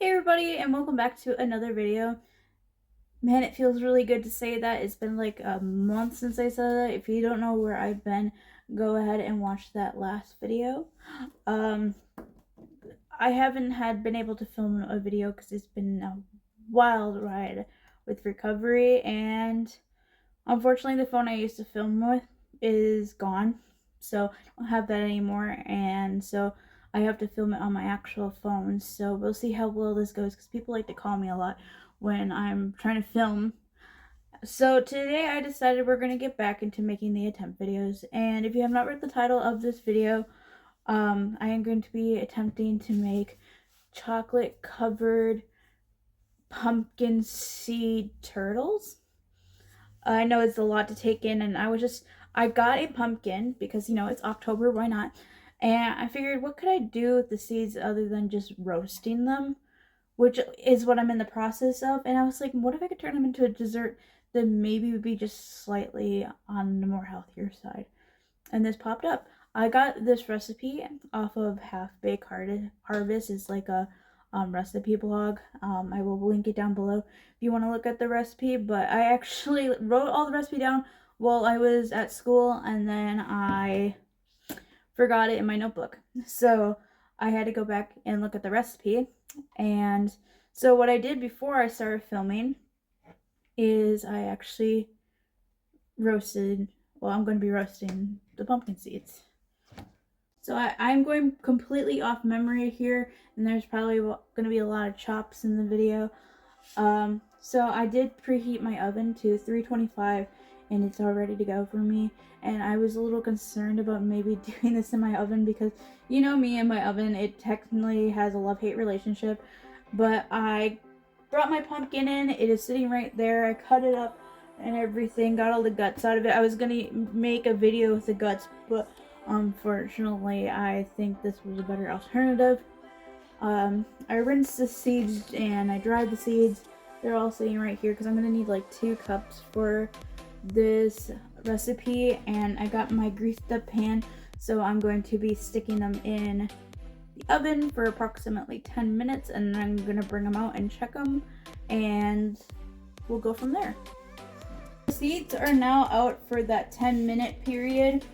Hey everybody, and welcome back to another video. Man, it feels really good to say that. It's been like a month since I said that. If you don't know where I've been, go ahead and watch that last video. Um, I haven't been able to film a video because it's been a wild ride with recovery, and unfortunately the phone I used to film with is gone. So I don't have that anymore, and so I have to film it on my actual phone. So we'll see how well this goes because people like to call me a lot when I'm trying to film. So today I decided we're going to get back into making the attempt videos. And if you have not read the title of this video, I am going to be attempting to make chocolate covered pumpkin seed turtles. I know it's a lot to take in, and I got a pumpkin because, it's October, why not? And I figured, what could I do with the seeds other than just roasting them, which is what I'm in the process of. And I was like, what if I could turn them into a dessert that maybe would be just slightly on the more healthier side? And this popped up. I got this recipe off of Half Baked Harvest. It's like a recipe blog. I will link it down below if you want to look at the recipe. But I actually wrote all the recipe down while I was at school, and then I forgot it in my notebook. So I had to go back and look at the recipe. And so what I did before I started filming is I actually roasted, well, I'm going to be roasting the pumpkin seeds. So I'm going completely off memory here, and there's probably going to be a lot of chops in the video. So I did preheat my oven to 325, and it's all ready to go for me. And I was a little concerned about maybe doing this in my oven because, you know me and my oven, it technically has a love-hate relationship. But I brought my pumpkin in. It is sitting right there. I cut it up and everything, got all the guts out of it. I was going to make a video with the guts, but unfortunately, I think this was a better alternative. I rinsed the seeds and I dried the seeds. They're all sitting right here because I'm going to need like 2 cups for this recipe. And I got my greased up pan, so I'm going to be sticking them in the oven for approximately 10 minutes, and then I'm going to bring them out and check them, and we'll go from there. The seeds are now out for that 10-minute period.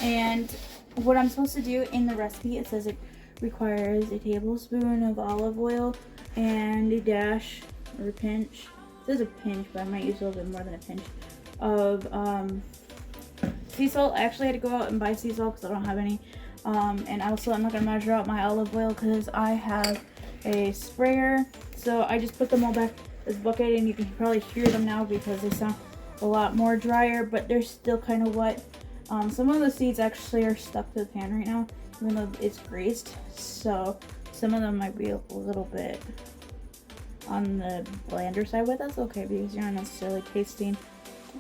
And what I'm supposed to do in the recipe, it says it requires a tablespoon of olive oil and a dash or a pinch. It says a pinch, but I might use a little bit more than a pinch of sea salt. I actually had to go out and buy sea salt because I don't have any. And also I'm not going to measure out my olive oil because I have a sprayer. So I just put them all back in this bucket, and you can probably hear them now because they sound a lot more drier, but they're still kind of wet. Some of the seeds actually are stuck to the pan right now, even though it's greased. So some of them might be a little bit on the blander side, but that's okay because you're not necessarily tasting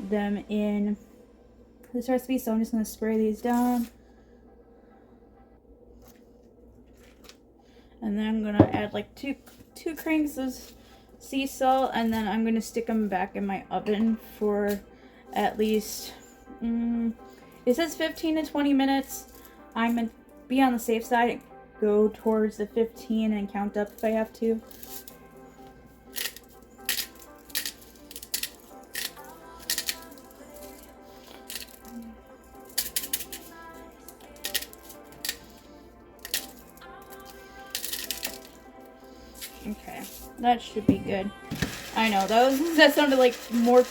them in this recipe. So I'm just going to spray these down. And then I'm going to add like two cranks of sea salt, and then I'm going to stick them back in my oven for at least... it says 15 to 20 minutes. I'm going to be on the safe side, go towards the 15 and count up if I have to. Okay, that should be good. I know, that sounded like more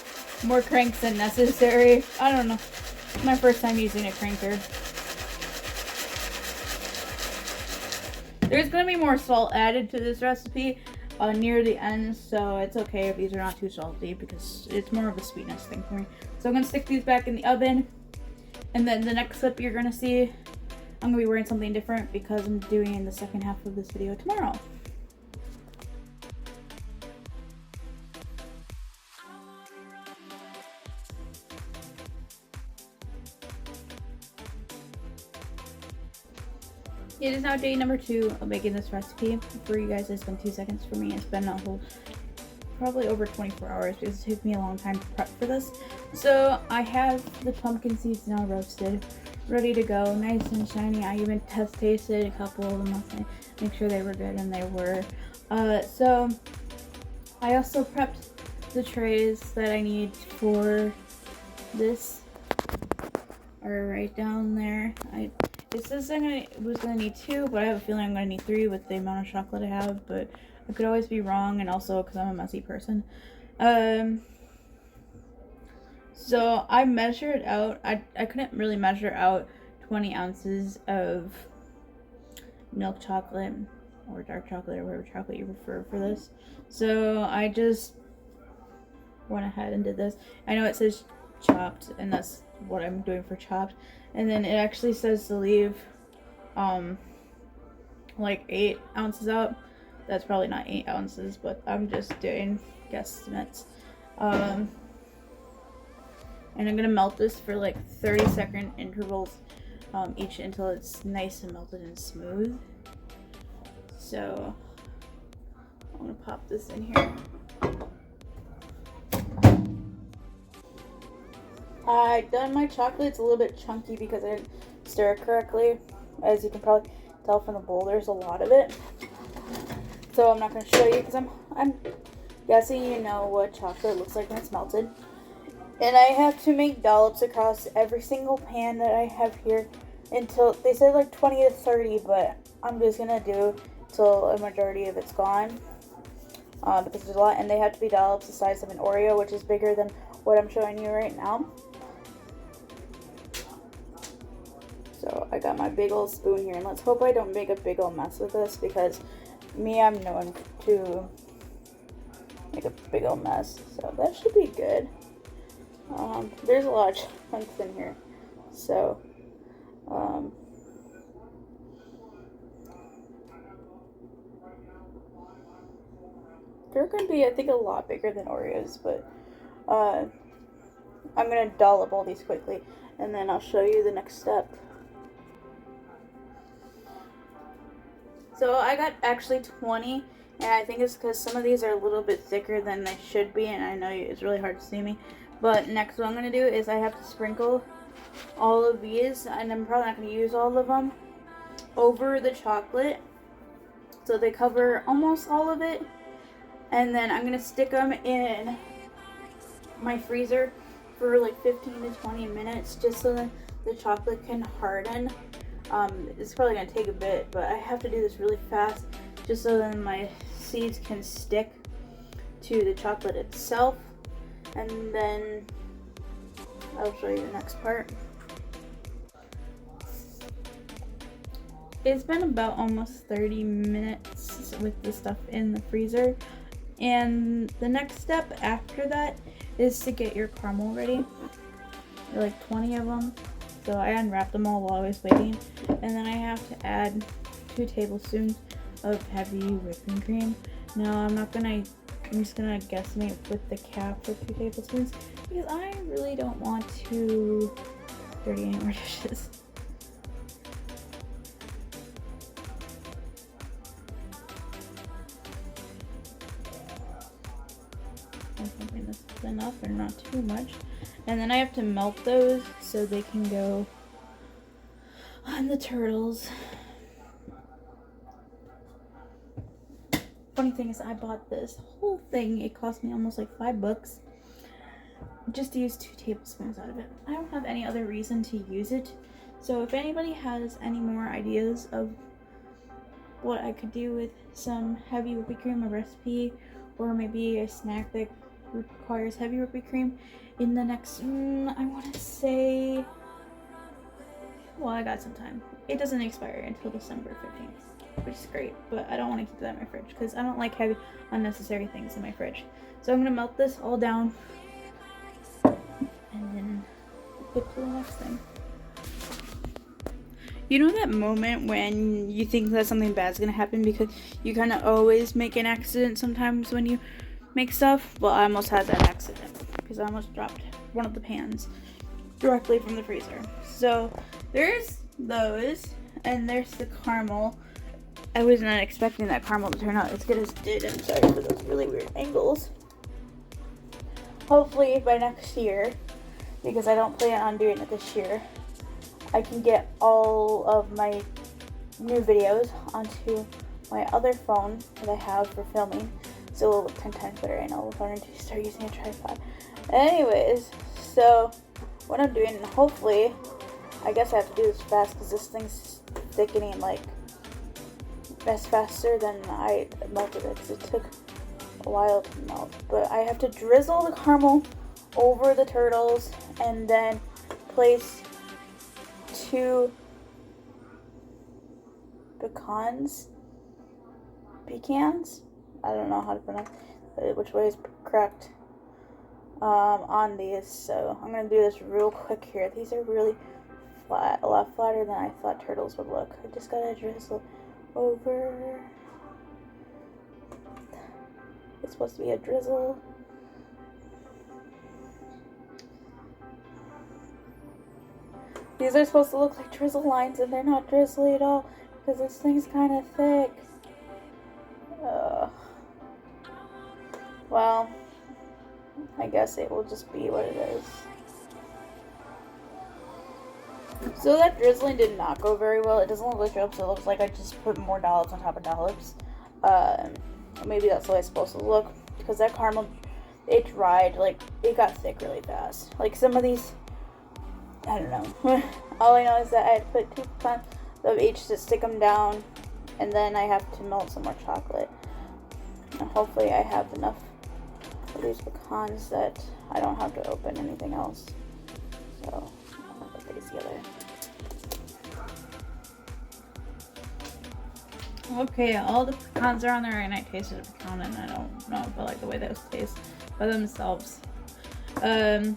cranks than necessary. I don't know. It's my first time using a cranker. There's going to be more salt added to this recipe near the end, so it's okay if these are not too salty because it's more of a sweetness thing for me. So I'm going to stick these back in the oven, and then the next clip you're going to see, I'm going to be wearing something different because I'm doing the second half of this video tomorrow. It is now day number 2 of making this recipe. For you guys, it's been 2 seconds. For me, it's been a whole, probably over 24 hours because it took me a long time to prep for this. So I have the pumpkin seeds now roasted, ready to go, nice and shiny. I even tasted a couple of them last night, make sure they were good, and they were. So I also prepped the trays that I need for this are right down there. It says I was gonna need 2, but I have a feeling I'm gonna need 3 with the amount of chocolate I have, but I could always be wrong, and also because I'm a messy person. So I measured out, I couldn't really measure out 20 ounces of milk chocolate or dark chocolate or whatever chocolate you prefer for this. So I just went ahead and did this. I know it says chopped, and that's what I'm doing for chopped. And then it actually says to leave like 8 ounces out. That's probably not 8 ounces, but I'm just doing guesstimates. And I'm gonna melt this for like 30-second intervals each until it's nice and melted and smooth. So I'm gonna pop this in here. I done my chocolate. It's a little bit chunky because I didn't stir it correctly. As you can probably tell from the bowl, there's a lot of it. So I'm not going to show you because I'm guessing you know what chocolate looks like when it's melted. And I have to make dollops across every single pan that I have here until, they said like 20 to 30, but I'm just going to do till a majority of it's gone. Because there's a lot, and they have to be dollops the size of an Oreo, which is bigger than what I'm showing you right now. So I got my big old spoon here, and let's hope I don't make a big old mess with this, because I'm known to make a big old mess. So that should be good. There's a lot of chunks in here, so they're going to be, I think, a lot bigger than Oreos, but I'm going to dollop all these quickly, and then I'll show you the next step. So I got actually 20, and I think it's because some of these are a little bit thicker than they should be, and I know it's really hard to see me. But next what I'm going to do is I have to sprinkle all of these, and I'm probably not going to use all of them, over the chocolate, so they cover almost all of it. And then I'm going to stick them in my freezer for like 15 to 20 minutes, just so that the chocolate can harden. It's probably going to take a bit, but I have to do this really fast just so then my seeds can stick to the chocolate itself. And then I'll show you the next part. It's been about almost 30 minutes with the stuff in the freezer. And the next step after that is to get your caramel ready. There are like 20 of them. So I unwrapped them all while I was waiting. And then I have to add 2 tablespoons of heavy whipping cream. Now I'm just gonna guesstimate with the cap for 2 tablespoons because I really don't want to dirty any more dishes. I'm hoping this is enough or not too much. And then I have to melt those so they can go on the turtles. Funny thing is, I bought this whole thing. It cost me almost like $5 just to use 2 tablespoons out of it. I don't have any other reason to use it. So if anybody has any more ideas of what I could do with some heavy whipping cream, a recipe, or maybe a snack that requires heavy whipping cream in the next, I want to say, well, I got some time. It doesn't expire until December 15th, which is great, but I don't want to keep that in my fridge because I don't like heavy, unnecessary things in my fridge. So I'm going to melt this all down and then flip to the next thing. You know that moment when you think that something bad's gonna happen because you kind of always make an accident sometimes when you make stuff? Well, I almost had that accident because I almost dropped one of the pans directly from the freezer. So there's those, and there's the caramel. I was not expecting that caramel to turn out as good as it did. I'm sorry for those really weird angles. Hopefully by next year, because I don't plan on doing it this year, I can get all of my new videos onto my other phone that I have for filming, so it will look 10 times better. I know if I need to start using a tripod. Anyways, so what I'm doing, and hopefully, I guess I have to do this fast because this thing's thickening like that's faster than I melted it, because it took a while to melt. But I have to drizzle the caramel over the turtles and then place 2 pecans, I don't know how to pronounce it, which way is correct, on these. So I'm gonna do this real quick here. These are really flat, a lot flatter than I thought turtles would look. I just gotta drizzle over. It's supposed to be a drizzle. These are supposed to look like drizzle lines, and they're not drizzly at all because this thing's kind of thick. Well, I guess it will just be what it is. So that drizzling did not go very well. It doesn't look like drops. It looks like I just put more dollops on top of dollops. Maybe that's the way it's supposed to look, because that caramel, it dried, like, it got thick really fast. Like, some of these, I don't know. All I know is that I put 2 pecans of each to stick them down, and then I have to melt some more chocolate. And hopefully I have enough of these pecans that I don't have to open anything else. So I'll put these together. Okay, all the pecans are on there, and I tasted a pecan, and I don't know if I like the way those taste by themselves. I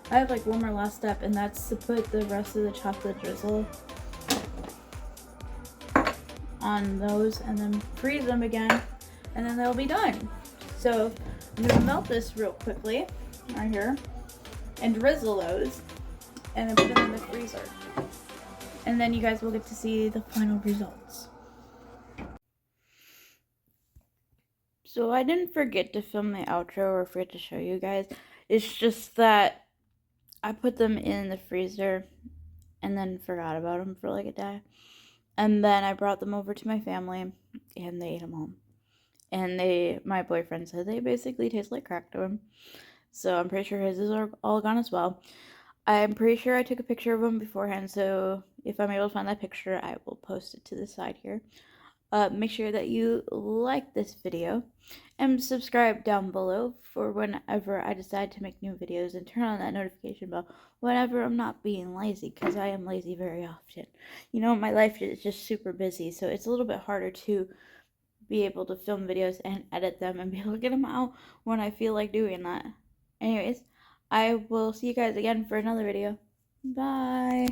have like one more last step, and that's to put the rest of the chocolate drizzle on those and then freeze them again, and then they'll be done. So I'm gonna melt this real quickly right here and drizzle those and then put them in the freezer, and then you guys will get to see the final results. So I didn't forget to film the outro or forget to show you guys. It's just that I put them in the freezer and then forgot about them for like a day. And then I brought them over to my family and they ate them all. And my boyfriend said they basically taste like crack to him. So I'm pretty sure his is all gone as well. I'm pretty sure I took a picture of them beforehand, so if I'm able to find that picture, I will post it to the side here. Make sure that you like this video and subscribe down below for whenever I decide to make new videos, and turn on that notification bell whenever I'm not being lazy, because I am lazy very often. You know, my life is just super busy, so it's a little bit harder to be able to film videos and edit them and be able to get them out when I feel like doing that. Anyways, I will see you guys again for another video. Bye!